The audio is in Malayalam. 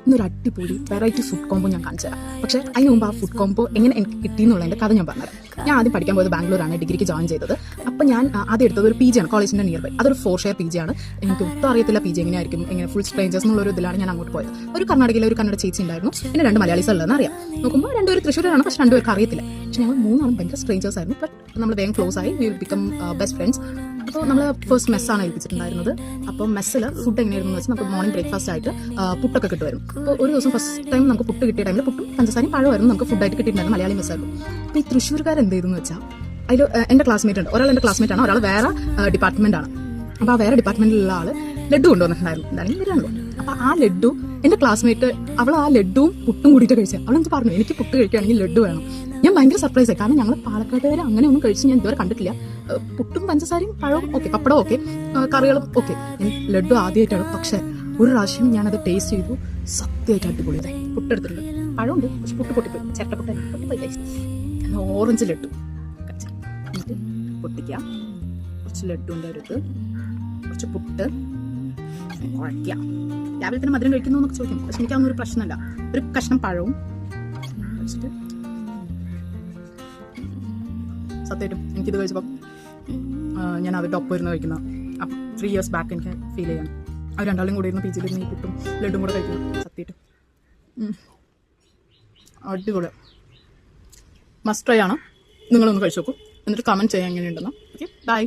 ഇന്നൊരു അടിപൊളി വെറൈറ്റി ഫുഡ് കോംബോ ഞാൻ കാണിച്ചു തരാം. പക്ഷേ അതിന് മുമ്പ് ആ ഫുഡ് കോംബോ എങ്ങനെ എനിക്ക് കിട്ടിയെന്നുള്ളതിൻ്റെ കഥ ഞാൻ പറഞ്ഞുതരാം. ഞാൻ ആദ്യം പഠിക്കാൻ പോയത് ബാംഗ്ലൂരാണ്, ഡിഗ്രിക്ക് ജോയിൻ ചെയ്തത്. അപ്പോൾ ഞാൻ ആദ്യം എടുത്തത് ഒരു PG ആണ്, കോളേജിൻ്റെ നിയർ ബൈ. അതൊരു 4 ഷെയർ PG ആണ്. എനിക്ക് ഒട്ടും അറിയത്തില്ല PG എങ്ങനെയായിരിക്കും, എങ്ങനെ ഫുൾ സ്ട്രേഞ്ചേഴ്സ് എന്നുള്ളൊരു ഇതിലാണ് ഞാൻ അങ്ങോട്ട് പോയത്. ഒരു കർണാടകയിലെ ഒരു കന്നഡ ചേച്ചി ഉണ്ടായിരുന്നു, പിന്നെ 2 മലയാളീസ് ഉള്ളതെന്ന് അറിയാം. നോക്കുമ്പോൾ 2 പേര് തൃശ്ശൂരാണ്, പക്ഷേ 2 പേർക്ക് അറിയത്തില്ല. പക്ഷേ ഞങ്ങൾ 3 ആളും ഭയങ്കര സ്ട്രേഞ്ചേഴ്സ് ആയിരുന്നു. ബട്ട് നമ്മൾ വേഗം ക്ലോസ് ആയി, we will become best friends. അപ്പോൾ നമ്മൾ ഫസ്റ്റ് മെസ്സാണ് ഏൽപ്പിച്ചിട്ടുണ്ടായിരുന്നത്. അപ്പോൾ മെസ്സിൽ ഫുഡ് എങ്ങനെയായിരുന്നു വെച്ചാൽ നമുക്ക് മോർണിംഗ് ബ്രേക്ക്ഫാസ്റ്റ് ആയിട്ട് പുട്ടൊക്കെ കിട്ടുമായിരുന്നു. അപ്പോൾ ഒരു ദിവസം ഫസ്റ്റ് ടൈം നമുക്ക് പുട്ട് കിട്ടിയ ടൈമിൽ പുട്ടും പഞ്ചസാരയും പഴമായിരുന്നു നമുക്ക് ഫുഡായിട്ട് കിട്ടിയിട്ടുണ്ടായിരുന്നു, മലയാളി മെസ്സായിരുന്നു. അപ്പോൾ ഈ തൃശ്ശൂർക്കാർ എന്ത് ചെയ്തെന്ന് വെച്ചാൽ, അതിൽ എൻ്റെ ക്ലാസ്മേറ്റ് ഉണ്ട്, ഒരാൾ എൻ്റെ ക്ലാസ്മേറ്റ് ആണ്, ഒരാൾ വേറെ ഡിപ്പാർട്ട്മെൻ്റ് ആണ്. അപ്പോൾ ആ വേറെ ഡിപ്പാർട്ട്മെൻറ്റിലുള്ള ആൾ ലഡു കൊണ്ടുവന്നിട്ടുണ്ടായിരുന്നു, എന്തായാലും വരാണല്ലോ. അപ്പോൾ ആ ലഡു എൻ്റെ ക്ലാസ്മേറ്റ്, അവൾ ആ ലഡുവും പുട്ടും കൂടിയിട്ട് കഴിച്ചത്. അവളെന്ത് പറഞ്ഞു, എനിക്ക് പുട്ട് കഴിക്കുകയാണെങ്കിൽ ലഡു വേണം. ഞാൻ ഭയങ്കര സർപ്രൈസ് ആയി, കാരണം ഞങ്ങൾ പാലക്കാട്ടുകാർ അങ്ങനെ ഒന്നും കഴിച്ച് ഞാൻ ഇതുവരെ കണ്ടിട്ടില്ല. പുട്ടും പഞ്ചസാരയും പഴവും ഓക്കെ, പപ്പടവും ഓക്കെ, കറികളും ഓക്കെ, ലഡു ആദ്യമായിട്ടാണ്. പക്ഷേ ഒരു പ്രാവശ്യം ഞാനത് ടേസ്റ്റ് ചെയ്തു, സത്യമായിട്ട് അടിപൊളിയായി. പുട്ടെടുത്തിട്ടുണ്ട്, പഴമുണ്ട്, പക്ഷെ പുട്ട് പൊട്ടിപ്പോയി, ചിരട്ടപ്പുട്ട് പൊട്ടിപ്പോയി. ഓറഞ്ച് ലഡു എന്നിട്ട് പൊട്ടിക്കാം, കുറച്ച് ലഡുവിൻ്റെ അടുത്ത് കുറച്ച് പുട്ട് കുഴയ്ക്കാം. രാവിലെ തന്നെ മധുരം കഴിക്കുന്നു എന്നൊക്കെ ചോദിക്കും, പക്ഷെ എനിക്കതൊന്നും ഒരു പ്രശ്നമല്ല. ഒരു കഷ്ണം പഴവും കഴിച്ചിട്ട്, സത്യമായിട്ടും എനിക്കിത് കഴിച്ചപ്പോൾ ഞാൻ അവരുടെ ഒപ്പം ഇരുന്ന് കഴിക്കുന്ന 3 years ബാക്ക് എനിക്ക് ഫീൽ ചെയ്യണം. അവർ രണ്ടാളും കൂടെ ഇരുന്ന് PG യിൽ പുട്ടും ലഡും കൂടെ കഴിക്കുന്നു. സത്യമായിട്ടും അടിപൊളി, മസ്റ്റ് ട്രൈ ആണ്. നിങ്ങളൊന്ന് കഴിച്ചു നോക്കൂ, എന്നിട്ട് കമൻറ്റ് ചെയ്യാൻ എങ്ങനെയുണ്ടെന്ന്. Okay, by.